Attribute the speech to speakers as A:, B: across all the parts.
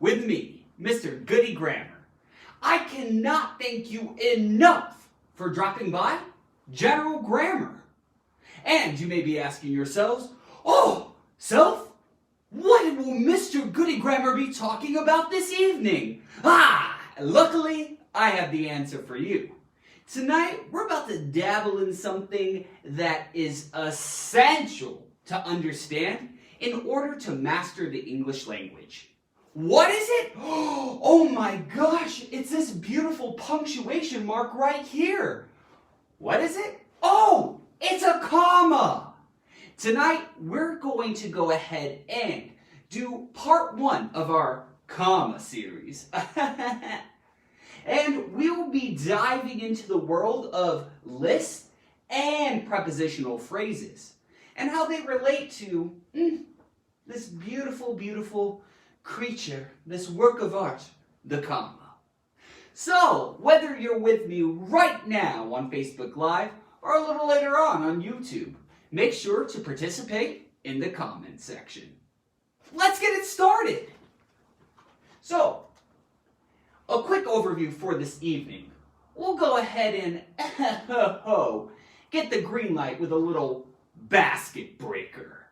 A: with me, Mr. Goody Grammar. I cannot thank you enough for dropping by General Grammar. And you may be asking yourselves, oh, Self, what will Mr. Goody Grammar be talking about this evening? Luckily, I have the answer for you. Tonight, we're about to dabble in something that is essential to understand in order to master the English language. What is it? Oh my gosh, it's this beautiful punctuation mark right here. What is it? Oh, it's a comma. Tonight, we're going to go ahead and do part 1 of our comma series. And we'll be diving into the world of lists and prepositional phrases and how they relate to this beautiful, beautiful creature, this work of art, the comma. So, whether you're with me right now on Facebook Live or a little later on YouTube, make sure to participate in the comment section. Let's get it started. So, a quick overview for this evening. We'll go ahead and get the green light with a little basket breaker.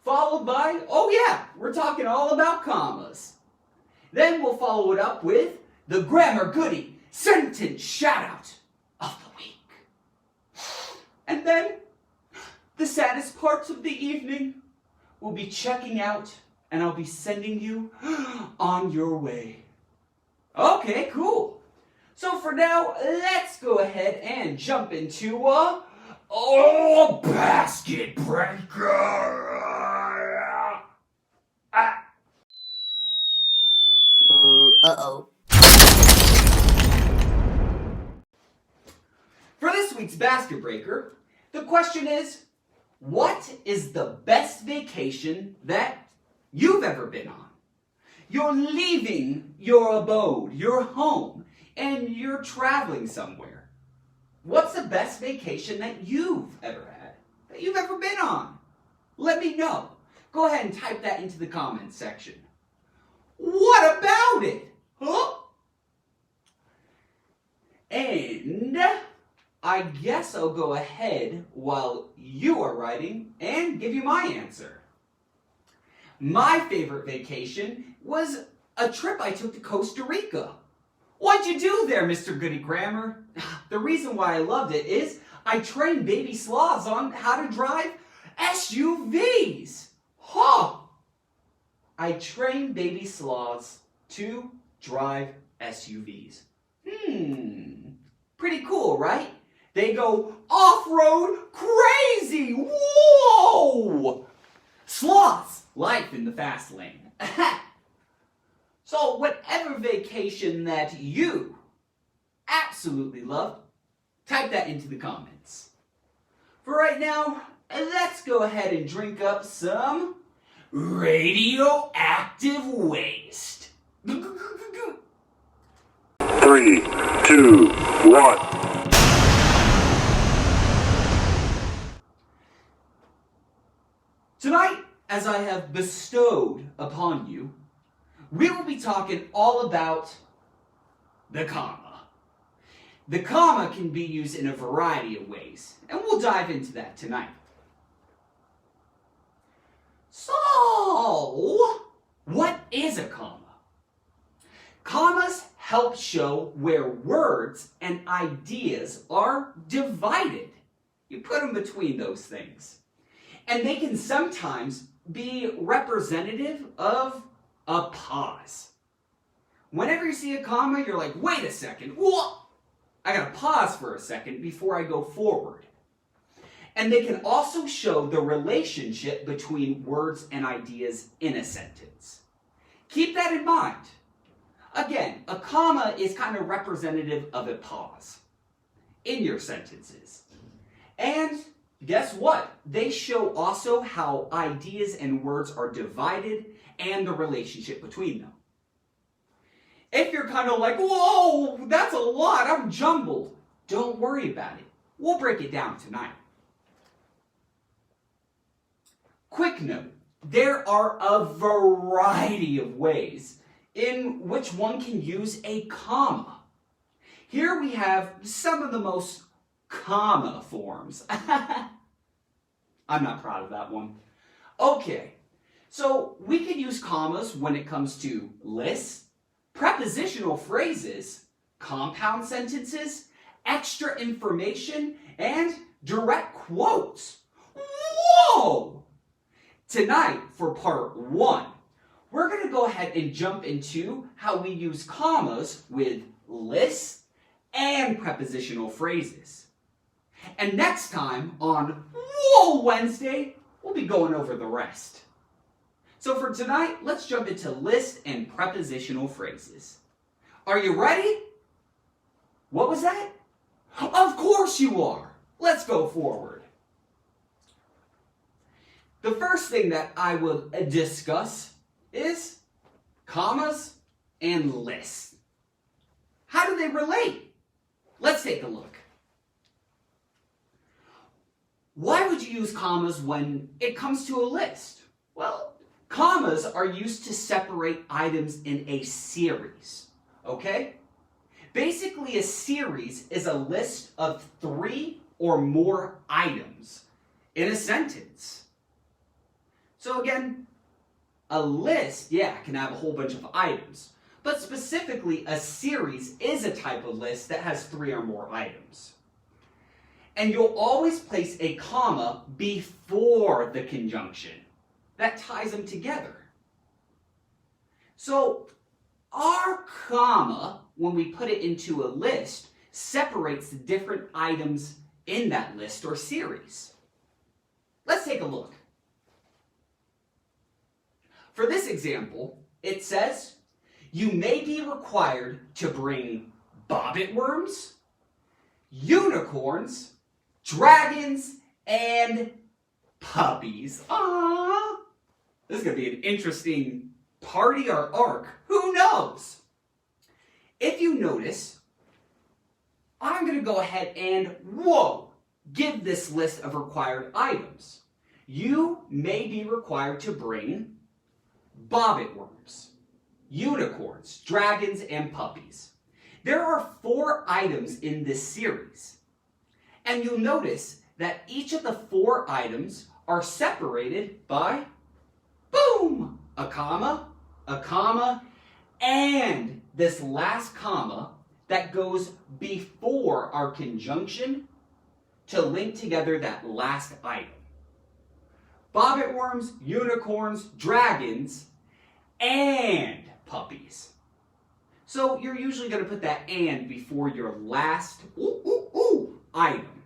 A: Followed by, oh yeah, we're talking all about commas. Then we'll follow it up with the Grammar Goody Sentence Shoutout of the Week. And then, the saddest parts of the evening, we'll be checking out and I'll be sending you on your way. Okay, cool. So for now, let's go ahead and jump into basket breaker.
B: Uh-oh.
A: For this week's basket breaker, the question is, what is the best vacation that you've ever been on? You're leaving your abode, your home, and you're traveling somewhere. What's the best vacation that you've ever had, that you've ever been on? Let me know. Go ahead and type that into the comments section. What about it? Huh? And I guess I'll go ahead while you are writing and give you my answer. My favorite vacation was a trip I took to Costa Rica. What'd you do there, Mr. Goody Grammar? The reason why I loved it is I trained baby sloths on how to drive SUVs. I trained baby sloths to drive SUVs. Pretty cool, right? They go off-road crazy. Whoa! Sloths, life in the fast lane. So whatever vacation that you absolutely loved, type that into the comments. For right now, let's go ahead and drink up some radioactive waste.
C: 3, 2, 1.
A: Tonight, as I have bestowed upon you, we will be talking all about the comma. The comma can be used in a variety of ways, and we'll dive into that tonight. So, what is a comma? Commas help show where words and ideas are divided. You put them between those things. And they can sometimes be representative of a pause. Whenever you see a comma, you're like, wait a second, whoa! I gotta pause for a second before I go forward. And they can also show the relationship between words and ideas in a sentence. Keep that in mind. Again, a comma is kind of representative of a pause in your sentences. And guess what? They show also how ideas and words are divided and the relationship between them. If you're kind of like, whoa, that's a lot, I'm jumbled, don't worry about it. We'll break it down tonight. Quick note, there are a variety of ways in which one can use a comma. Here we have some of the most comma forms. I'm not proud of that one. Okay, so we can use commas when it comes to lists, prepositional phrases, compound sentences, extra information, and direct quotes. Whoa! Tonight, for part 1, we're going to go ahead and jump into how we use commas with lists and prepositional phrases. And next time on Whoa Wednesday, we'll be going over the rest. So for tonight, let's jump into list and prepositional phrases. Are you ready? What was that? Of course you are. Let's go forward. The first thing that I will discuss is commas and lists. How do they relate? Let's take a look. Why would you use commas when it comes to a list? Well, commas are used to separate items in a series, okay? Basically, a series is a list of 3 or more items in a sentence. So again, a list, can have a whole bunch of items. But specifically, a series is a type of list that has 3 or more items. And you'll always place a comma before the conjunction. That ties them together. So, our comma, when we put it into a list, separates the different items in that list or series. Let's take a look. For this example, it says, you may be required to bring bobbit worms, unicorns, dragons, and puppies. Aww! This is going to be an interesting party or arc. Who knows? If you notice, I'm going to go ahead and, give this list of required items. You may be required to bring bobbit worms, unicorns, dragons, and puppies. There are 4 items in this series. And you'll notice that each of the 4 items are separated by, boom, a comma, and this last comma that goes before our conjunction to link together that last item. Bobbit worms, unicorns, dragons, and puppies. So you're usually going to put that and before your last item.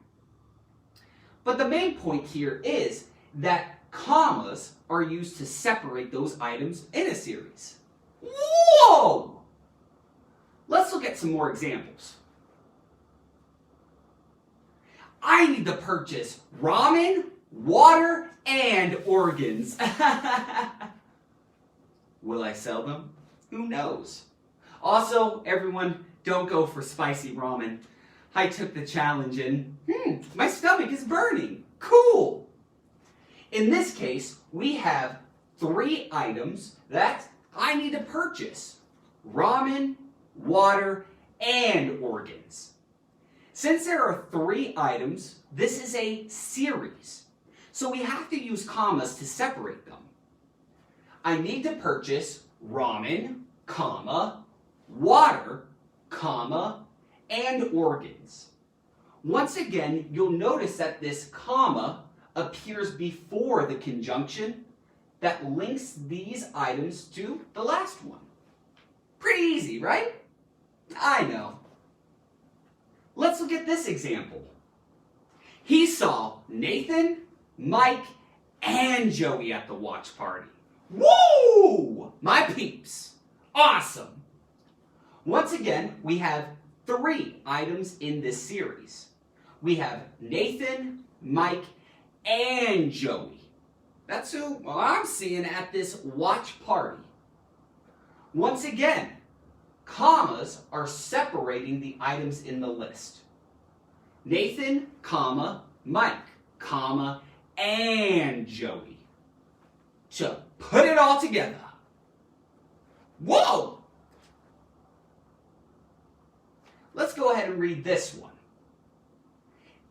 A: But the main point here is that commas are used to separate those items in a series. Whoa! Let's look at some more examples. I need to purchase ramen, water, and organs. Will I sell them? Who knows? Also, everyone, don't go for spicy ramen. I took the challenge and, my stomach is burning. Cool! In this case, we have 3 items that I need to purchase. Ramen, water, and organs. Since there are 3 items, this is a series. So we have to use commas to separate them. I need to purchase ramen, comma, water, comma, and organs. Once again, you'll notice that this comma appears before the conjunction that links these items to the last one. Pretty easy, right? I know. Let's look at this example. He saw Nathan, Mike, and Joey at the watch party. Woo! My peeps. Awesome. Once again, we have 3 items in this series. We have Nathan, Mike, and Joey. That's who I'm seeing at this watch party. Once again, commas are separating the items in the list. Nathan, comma, Mike, comma, and Joey. To put it all together. Whoa! Let's go ahead and read this one.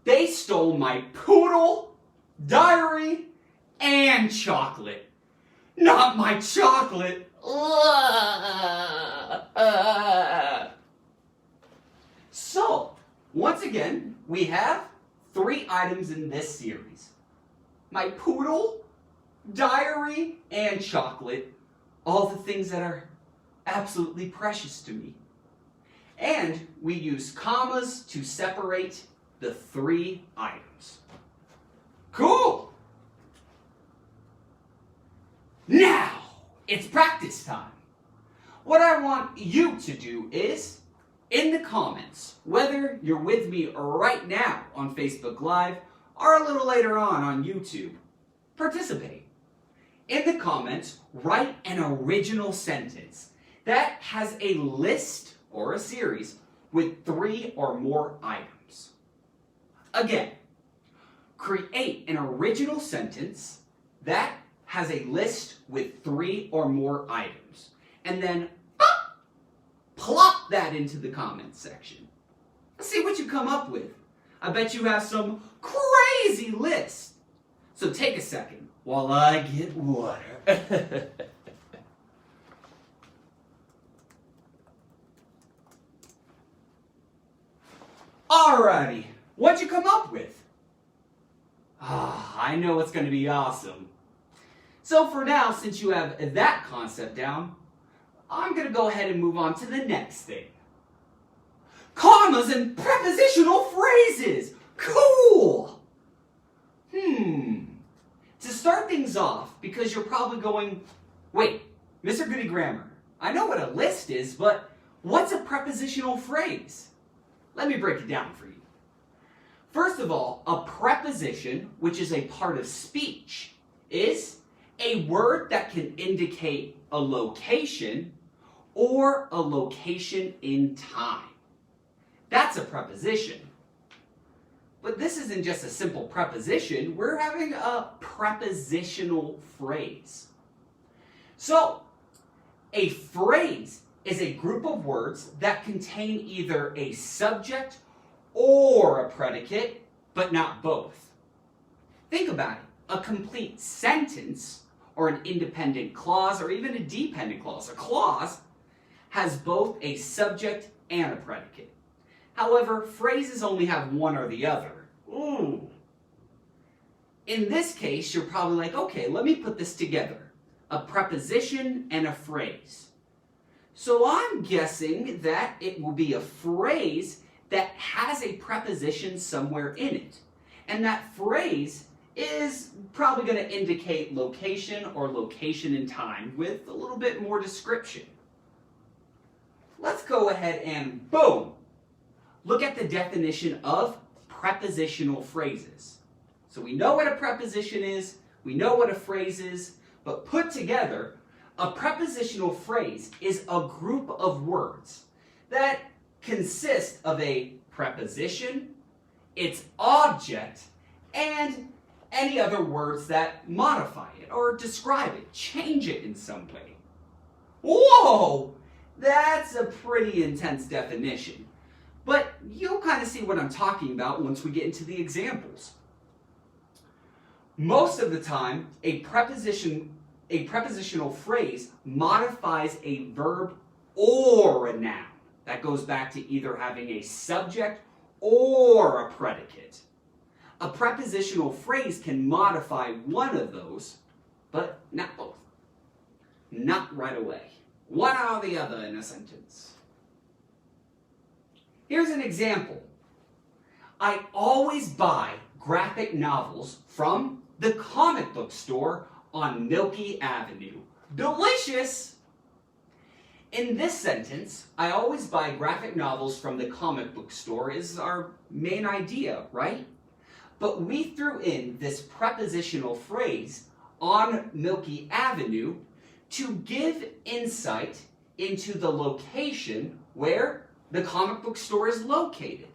A: They stole my poodle, diary, and chocolate. Not my chocolate. So, once again, we have 3 items in this series. My poodle, diary, and chocolate. All the things that are absolutely precious to me. And we use commas to separate the 3 items. Cool! Now, it's practice time. What I want you to do is, in the comments, whether you're with me right now on Facebook Live or a little later on YouTube, participate. In the comments, write an original sentence that has a list or a series with 3 or more items. Again, create an original sentence that has a list with 3 or more items. And then plop that into the comments section. Let's see what you come up with. I bet you have some crazy list. So take a second while I get water. Alrighty, what'd you come up with? I know it's going to be awesome. So for now, since you have that concept down, I'm going to go ahead and move on to the next thing. Commas and prepositional phrases! Cool! To start things off, because you're probably going, wait, Mr. Goody Grammar, I know what a list is, but what's a prepositional phrase? Let me break it down for you. First of all, a preposition, which is a part of speech, is a word that can indicate a location or a location in time. That's a preposition. But this isn't just a simple preposition, we're having a prepositional phrase. So, a phrase is a group of words that contain either a subject or a predicate, but not both. Think about it. A complete sentence, or an independent clause, or even a dependent clause. A clause has both a subject and a predicate. However, phrases only have one or the other. Ooh. In this case, you're probably like, okay, let me put this together. A preposition and a phrase. So I'm guessing that it will be a phrase that has a preposition somewhere in it. And that phrase is probably going to indicate location or location in time with a little bit more description. Let's go ahead and boom! Look at the definition of prepositional phrases. So we know what a preposition is, we know what a phrase is, but put together, a prepositional phrase is a group of words that consist of a preposition, its object, and any other words that modify it or describe it, change it in some way. Whoa! That's a pretty intense definition. But you'll kind of see what I'm talking about once we get into the examples. Most of the time, a prepositional phrase modifies a verb or a noun. That goes back to either having a subject or a predicate. A prepositional phrase can modify one of those, but not both. Not right away. One or the other in a sentence. Here's an example. I always buy graphic novels from the comic book store on Milky Avenue. Delicious! In this sentence, I always buy graphic novels from the comic book store is our main idea, right? But we threw in this prepositional phrase on Milky Avenue to give insight into the location where the comic book store is located.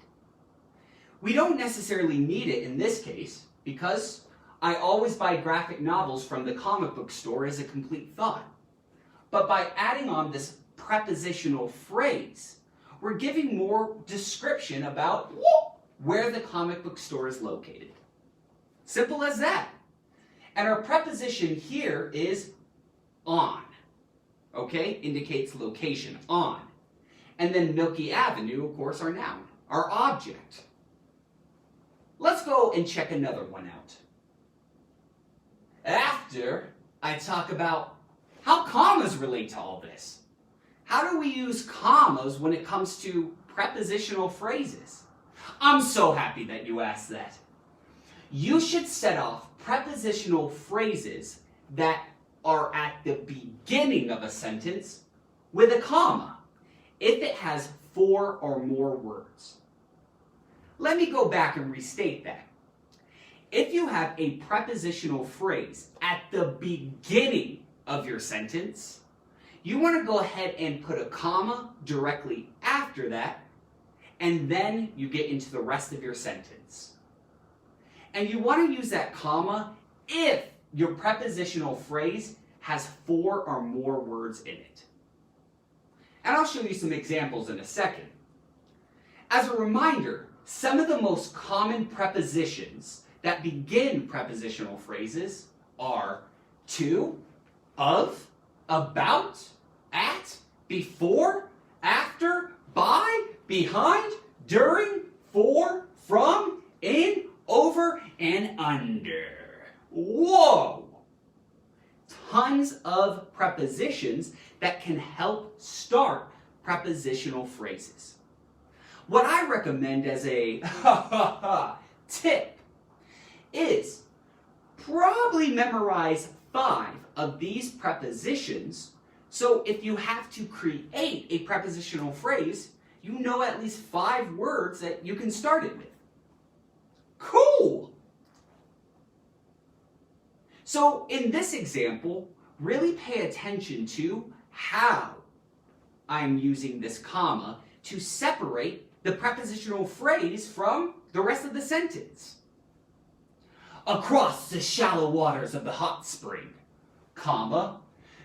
A: We don't necessarily need it in this case because I always buy graphic novels from the comic book store as a complete thought. But by adding on this prepositional phrase, we're giving more description about where the comic book store is located. Simple as that. And our preposition here is on. Okay? Indicates location, on. And then Milky Avenue, of course, our noun, our object. Let's go and check another one out. After I talk about how commas relate to all this. How do we use commas when it comes to prepositional phrases? I'm so happy that you asked that. You should set off prepositional phrases that are at the beginning of a sentence with a comma if it has 4 or more words. Let me go back and restate that. If you have a prepositional phrase at the beginning of your sentence, you want to go ahead and put a comma directly after that, and then you get into the rest of your sentence. And you want to use that comma if your prepositional phrase has 4 or more words in it. And I'll show you some examples in a second. As a reminder, some of the most common prepositions that begin prepositional phrases are to, of, about, at, before, after, by, behind, during, for, from, in, over, and under. Whoa! Tons of prepositions that can help start prepositional phrases. What I recommend as a tip is probably memorize 5 of these prepositions, so if you have to create a prepositional phrase, you know at least 5 words that you can start it with. Cool! So in this example, really pay attention to how I'm using this comma to separate the prepositional phrase from the rest of the sentence. Across the shallow waters of the hot spring, comma,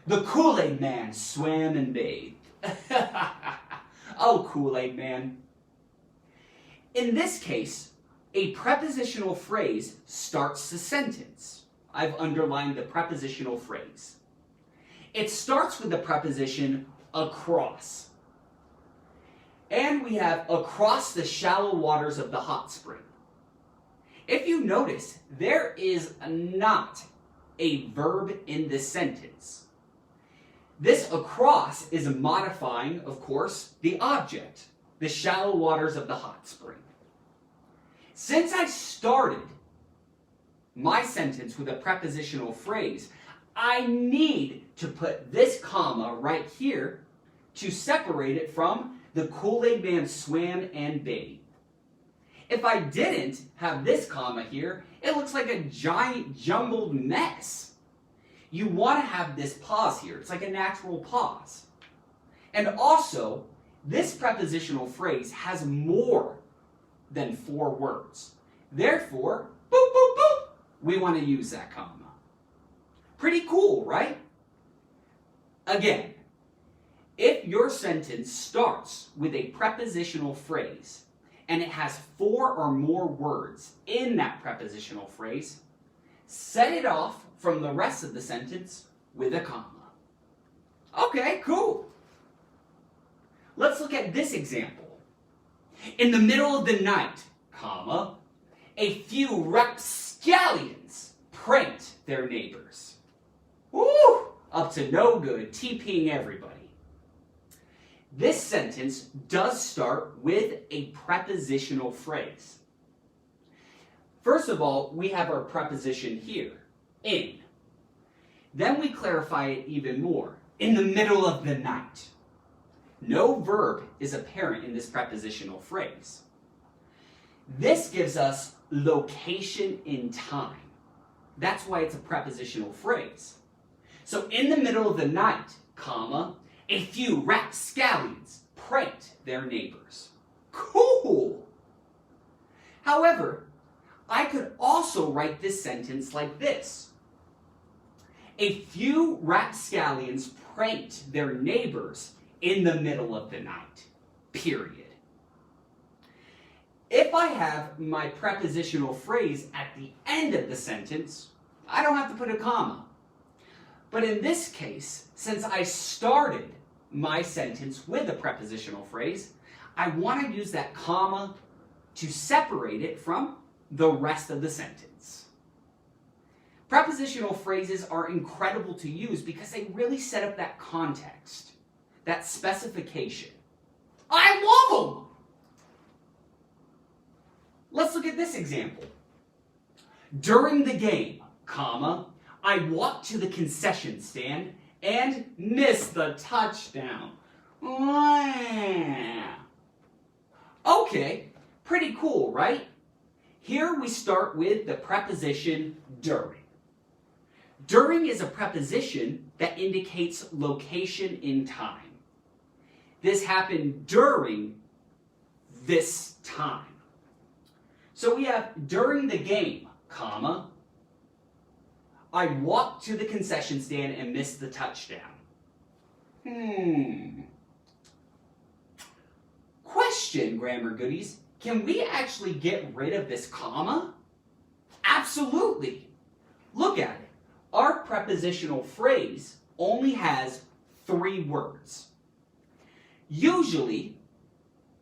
A: the Kool-Aid man swam and bathed. Oh, Kool-Aid man. In this case, a prepositional phrase starts the sentence. I've underlined the prepositional phrase. It starts with the preposition across. And we have across the shallow waters of the hot spring. If you notice, there is not a verb in this sentence. This across is modifying, of course, the object, the shallow waters of the hot spring. Since I started my sentence with a prepositional phrase, I need to put this comma right here to separate it from the Kool-Aid man swam and bathed. If I didn't have this comma here, it looks like a giant jumbled mess. You want to have this pause here. It's like a natural pause. And also, this prepositional phrase has more than 4 words. Therefore, boop, boop, boop, we want to use that comma. Pretty cool, right? Again, if your sentence starts with a prepositional phrase and it has 4 or more words in that prepositional phrase, set it off from the rest of the sentence with a comma. Okay, cool. Let's look at this example. In the middle of the night, comma, a few rapscallions pranked their neighbors. Woo! Up to no good, TPing everybody. This sentence does start with a prepositional phrase. First of all, we have our preposition here, in. Then we clarify it even more, in the middle of the night. No verb is apparent in this prepositional phrase. This gives us location in time. That's why it's a prepositional phrase. So in the middle of the night, comma, a few rapscallions pranked their neighbors. Cool! However, I could also write this sentence like this. A few rapscallions pranked their neighbors in the middle of the night. period. If I have my prepositional phrase at the end of the sentence, I don't have to put a comma. But in this case, since I started my sentence with a prepositional phrase, I want to use that comma to separate it from the rest of the sentence. Prepositional phrases are incredible to use because they really set up that context, that specification. I love them! Let's look at this example. During the game, comma, I walked to the concession stand and missed the touchdown. Okay, pretty cool, right? Here we start with the preposition during. During is a preposition that indicates location in time. This happened during this time. So we have during the game, comma, I walked to the concession stand and missed the touchdown. Question, grammar goodies. Can we actually get rid of this comma? Absolutely. Look at it. Our prepositional phrase only has 3 words. Usually,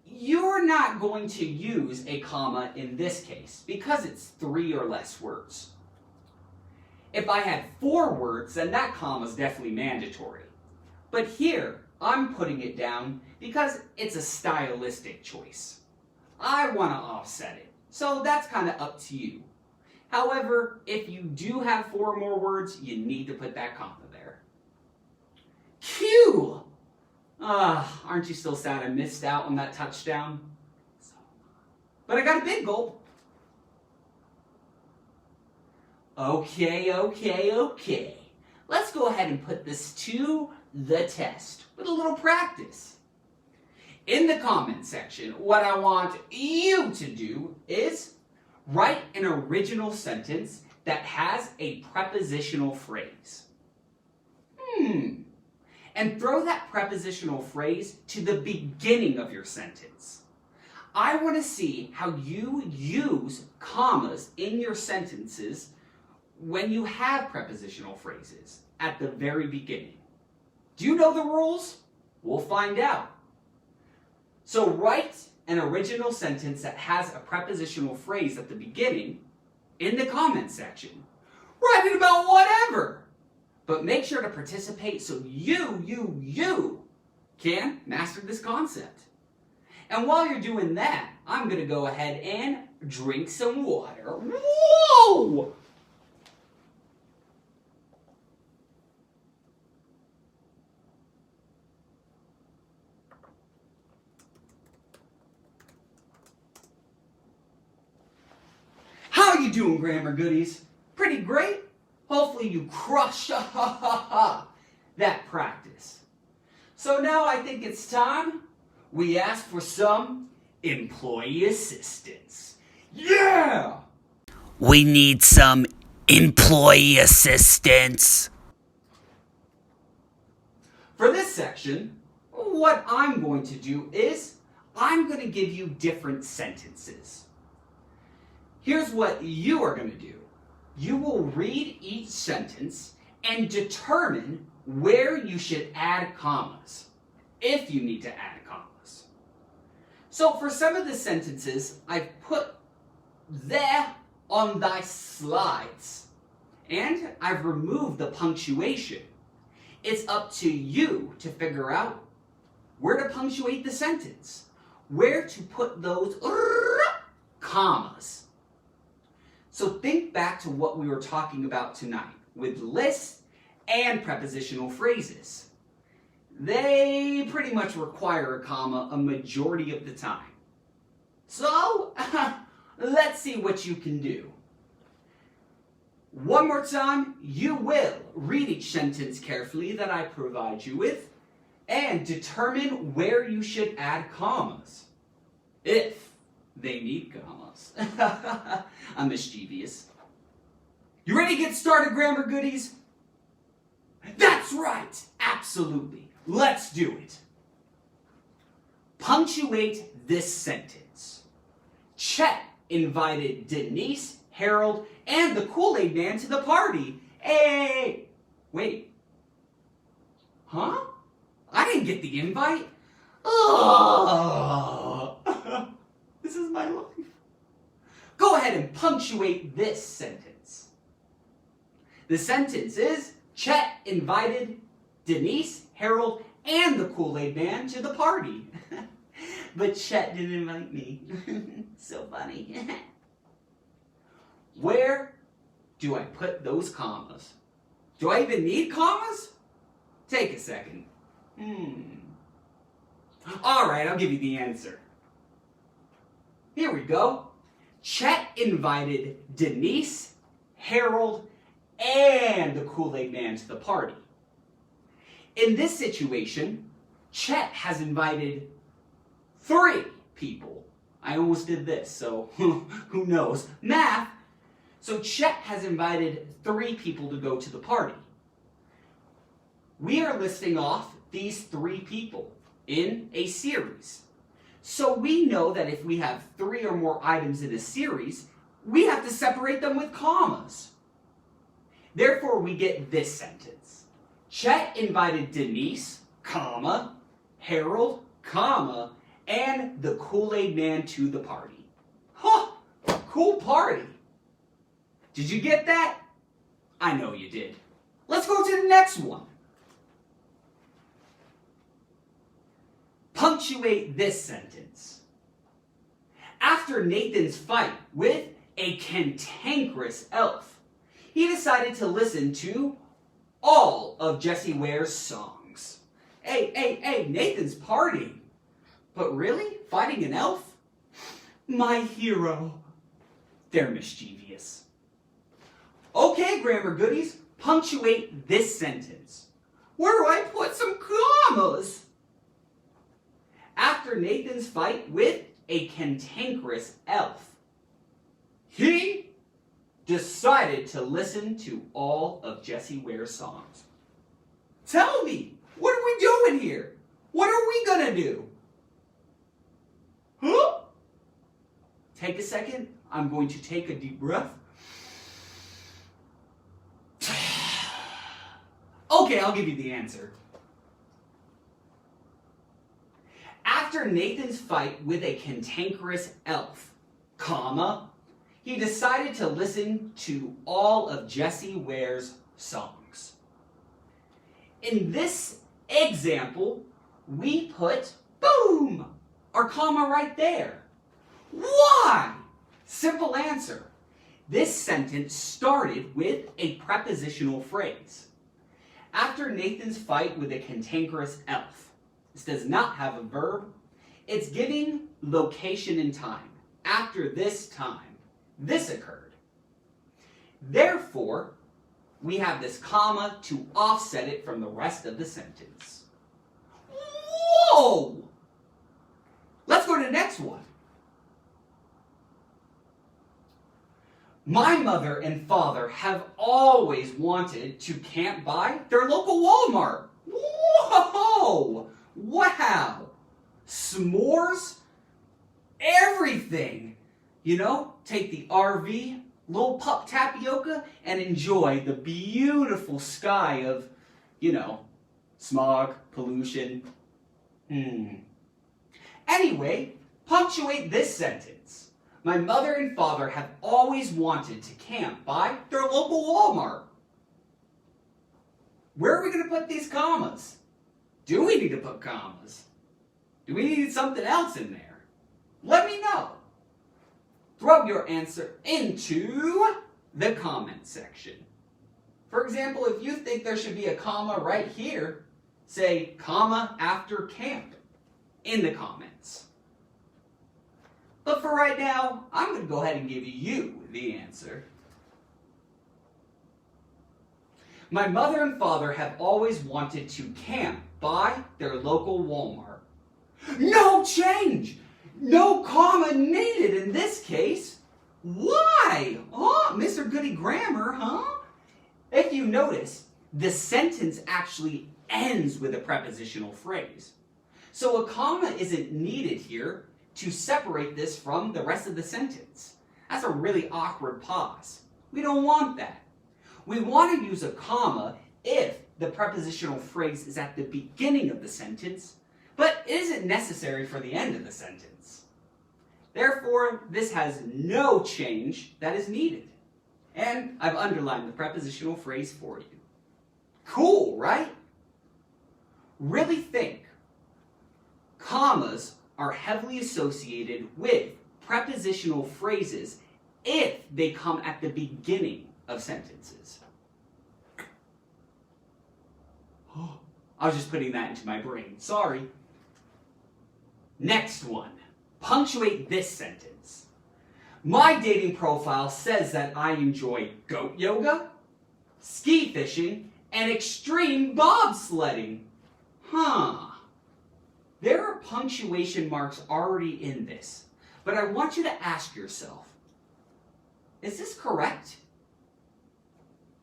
A: you're not going to use a comma in this case because it's 3 or less words. If I had 4 words, then that comma is definitely mandatory. But here, I'm putting it down because it's a stylistic choice. I want to offset it, so that's kind of up to you. However, if you do have 4 more words, you need to put that comma there. Q! Aren't you still sad I missed out on that touchdown? But I got a big goal. Okay. Let's go ahead and put this to the test with a little practice. In the comment section, what I want you to do is write an original sentence that has a prepositional phrase. And throw that prepositional phrase to the beginning of your sentence. I want to see how you use commas in your sentences when you have prepositional phrases at the very beginning. Do you know the rules? We'll find out. So write an original sentence that has a prepositional phrase at the beginning in the comment section. Write it about whatever. But make sure to participate so you can master this concept. And while you're doing that, I'm going to go ahead and drink some water. Whoa! How you doing, grammar goodies? Pretty great? Hopefully you crush that practice. So now I think it's time we ask for some employee assistance. Yeah!
B: We need some employee assistance.
A: For this section, what I'm going to do is I'm going to give you different sentences. Here's what you are going to do. You will read each sentence and determine where you should add commas, if you need to add commas. So for some of the sentences, I've put there on thy slides, and I've removed the punctuation. It's up to you to figure out where to punctuate the sentence, where to put those commas. So think back to what we were talking about tonight with lists and prepositional phrases. They pretty much require a comma a majority of the time. So, let's see what you can do. One more time, you will read each sentence carefully that I provide you with and determine where you should add commas, if they need commas. I'm mischievous. You ready to get started, grammar goodies? That's right! Absolutely. Let's do it. Punctuate this sentence. Chet invited Denise, Harold, and the Kool-Aid Man to the party. Hey! Wait. Huh? I didn't get the invite? Oh, this is my life. Go ahead and punctuate this sentence. The sentence is, Chet invited Denise, Harold, and the Kool-Aid Man to the party. But Chet didn't invite me. So funny. Where do I put those commas? Do I even need commas? Take a second. All right, I'll give you the answer. Here we go. Chet invited Denise, Harold, and the Kool-Aid Man to the party. In this situation, Chet has invited 3 people. I almost did this, so who knows? Math. So Chet has invited 3 people to go to the party. We are listing off these 3 people in a series. So we know that if we have 3 or more items in a series, we have to separate them with commas. Therefore, we get this sentence. Chet invited Denise, comma, Harold, comma, and the Kool-Aid Man to the party. Huh! Cool party. Did you get that? I know you did. Let's go to the next one. Punctuate this sentence. After Nathan's fight with a cantankerous elf, he decided to listen to all of Jessie Ware's songs. Hey, Nathan's partying. But really? Fighting an elf? My hero. They're mischievous. Okay, grammar goodies, punctuate this sentence. Where do I put some commas? After Nathan's fight with a cantankerous elf, he decided to listen to all of Jessie Ware's songs. Tell me, what are we doing here? What are we gonna do? Huh? Take a second. I'm going to take a deep breath. Okay, I'll give you the answer. After Nathan's fight with a cantankerous elf, comma, he decided to listen to all of Jessie Ware's songs. In this example, we put, boom, our comma right there. Why? Simple answer. This sentence started with a prepositional phrase. After Nathan's fight with a cantankerous elf, this does not have a verb. It's giving location and time. After this time, this occurred. Therefore, we have this comma to offset it from the rest of the sentence. Whoa! Let's go to the next one. My mother and father have always wanted to camp by their local Walmart. Whoa! Wow! S'mores? Everything! You know, take the RV, little pup tapioca, and enjoy the beautiful sky of, smog, pollution. Anyway, punctuate this sentence. My mother and father have always wanted to camp by their local Walmart. Where are we going to put these commas? Do we need to put commas? Do we need something else in there? Let me know. Throw your answer into the comment section. For example, if you think there should be a comma right here, say comma after camp in the comments. But for right now, I'm going to go ahead and give you the answer. My mother and father have always wanted to camp by their local Walmart. No change! No comma needed in this case. Why? Oh, Mr. Goody Grammar, huh? If you notice, the sentence actually ends with a prepositional phrase. So a comma isn't needed here to separate this from the rest of the sentence. That's a really awkward pause. We don't want that. We want to use a comma if the prepositional phrase is at the beginning of the sentence, but it isn't necessary for the end of the sentence. Therefore, this has no change that is needed. And I've underlined the prepositional phrase for you. Cool, right? Really think. Commas are heavily associated with prepositional phrases if they come at the beginning of sentences. I was just putting that into my brain. Sorry. Next one. Punctuate this sentence. My dating profile says that I enjoy goat yoga, ski fishing, and extreme bobsledding. There are punctuation marks already in this, but I want you to ask yourself, is this correct?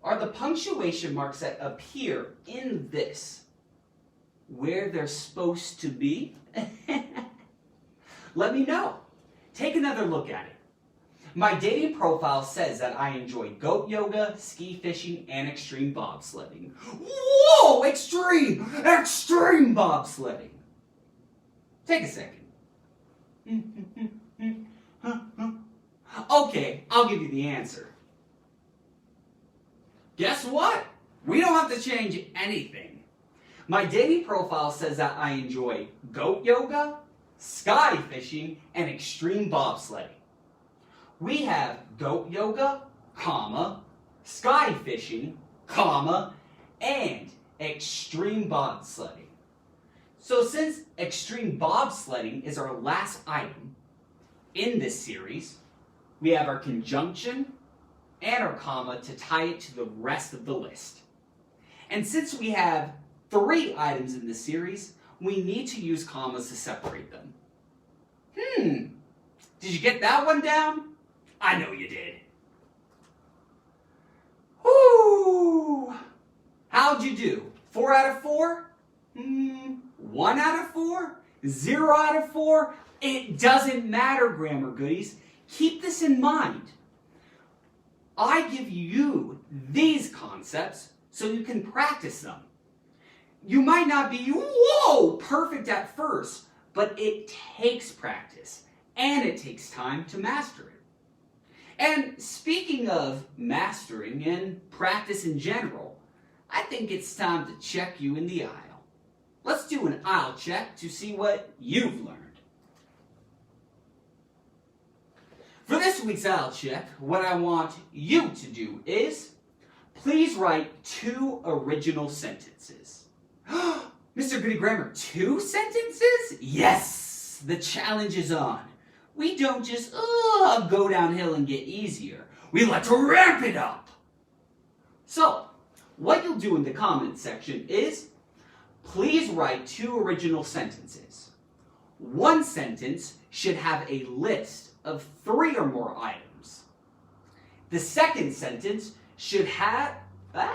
A: Are the punctuation marks that appear in this where they're supposed to be? Let me know. Take another look at it. My dating profile says that I enjoy goat yoga, ski fishing, and extreme bobsledding. Whoa! Extreme! Extreme bobsledding! Take a second. Okay, I'll give you the answer. Guess what? We don't have to change anything. My dating profile says that I enjoy goat yoga, sky fishing, and extreme bobsledding. We have goat yoga, comma, sky fishing, comma, and extreme bobsledding. So since extreme bobsledding is our last item in this series, we have our conjunction and our comma to tie it to the rest of the list. And since we have 3 items in this series, we need to use commas to separate them. Did you get that one down? I know you did. Whoo! How'd you do? 4 out of 4? 1 out of 4? 0 out of 4? It doesn't matter, grammar goodies. Keep this in mind. I give you these concepts so you can practice them. You might not be, perfect at first, but it takes practice and it takes time to master it. And speaking of mastering and practice in general, I think it's time to check you in the aisle. Let's do an aisle check to see what you've learned. For this week's aisle check, what I want you to do is, please write 2 original sentences. Mr. Goody Grammar, 2 sentences? Yes! The challenge is on. We don't just go downhill and get easier. We like to ramp it up. So, what you'll do in the comment section is, please write 2 original sentences. One sentence should have a list of 3 or more items. The second sentence should have... my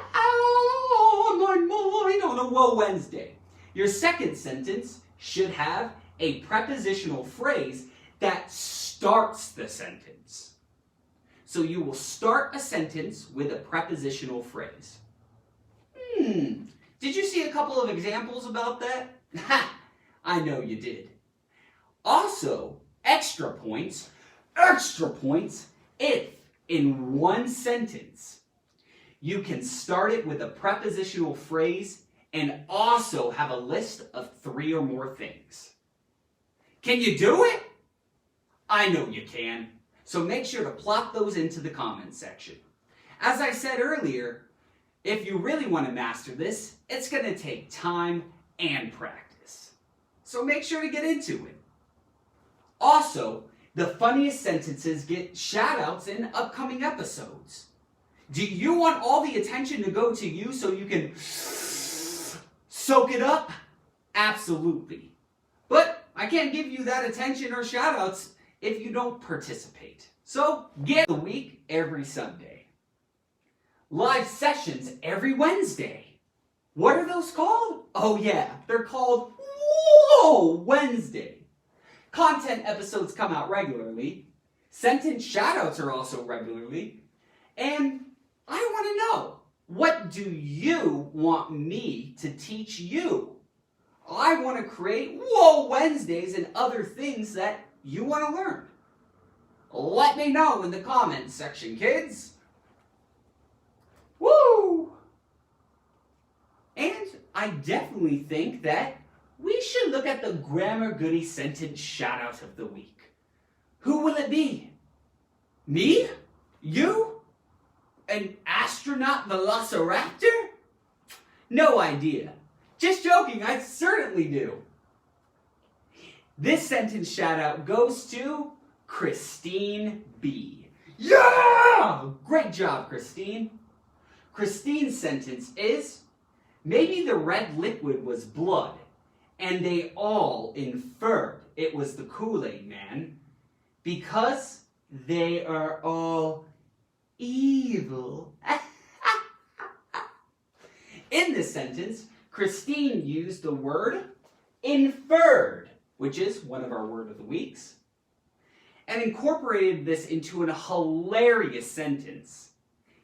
A: mind on a Woe Wednesday. Your second sentence should have a prepositional phrase that starts the sentence. So you will start a sentence with a prepositional phrase. Did you see a couple of examples about that? I know you did. Also, extra points if in one sentence you can start it with a prepositional phrase and also have a list of 3 or more things. Can you do it? I know you can. So make sure to plop those into the comments section. As I said earlier, if you really want to master this, it's going to take time and practice. So make sure to get into it. Also, the funniest sentences get shout-outs in upcoming episodes. Do you want all the attention to go to you so you can soak it up? Absolutely. But I can't give you that attention or shout-outs if you don't participate. So, get the week every Sunday. Live sessions every Wednesday. What are those called? Oh yeah, they're called Whoa Wednesday. Content episodes come out regularly. Sentence shoutouts are also regularly. And I want to know, what do you want me to teach you? I want to create Whoa Wednesdays and other things that you want to learn. Let me know in the comments section, kids. Woo! And I definitely think that we should look at the Grammar Goodie sentence shoutout of the week. Who will it be? Me? You? An astronaut velociraptor? No idea. Just joking, I certainly do. This sentence shoutout goes to Christine B. Yeah! Great job, Christine. Christine's sentence is, maybe the red liquid was blood, and they all inferred it was the Kool-Aid Man, because they are all evil. In this sentence, Christine used the word inferred, which is one of our word of the weeks, and incorporated this into a hilarious sentence.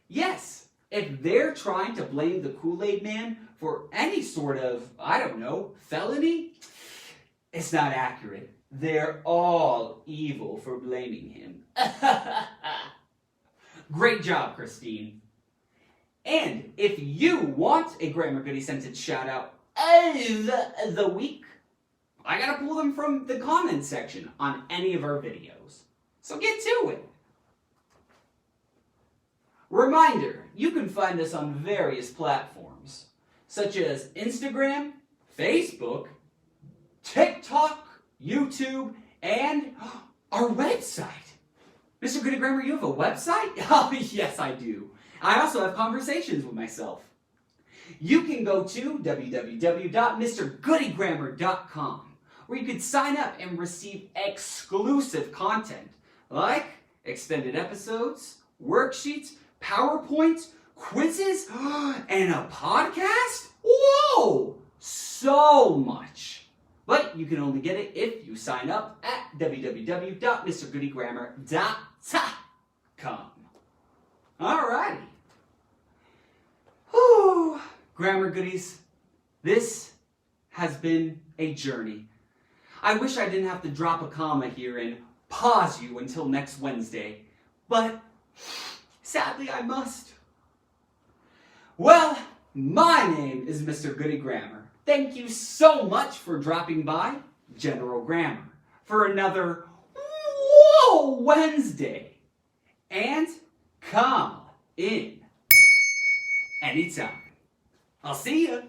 A: Yes, if they're trying to blame the Kool-Aid Man for any sort of, I don't know, felony, it's not accurate. They're all evil for blaming him. Great job, Christine. And if you want a Grammar Goodie sentence shout out of the week, I gotta pull them from the comments section on any of our videos. So get to it. Reminder, you can find us on various platforms, such as Instagram, Facebook, TikTok, YouTube, and our website. Mr. Goodie Grammar, you have a website? Oh, yes, I do. I also have conversations with myself. You can go to www.mrgoodiegrammar.com, where you can sign up and receive exclusive content like extended episodes, worksheets, PowerPoints, quizzes, and a podcast? Whoa! So much. But you can only get it if you sign up at www.mrgoodiegrammar.com. Alrighty. Whew. Grammar Goodies, this has been a journey. I wish I didn't have to drop a comma here and pause you until next Wednesday, but sadly I must. Well, my name is Mr. Goodie Grammar. Thank you so much for dropping by General Grammar for another Whoa Wednesday. And come in anytime. I'll see ya.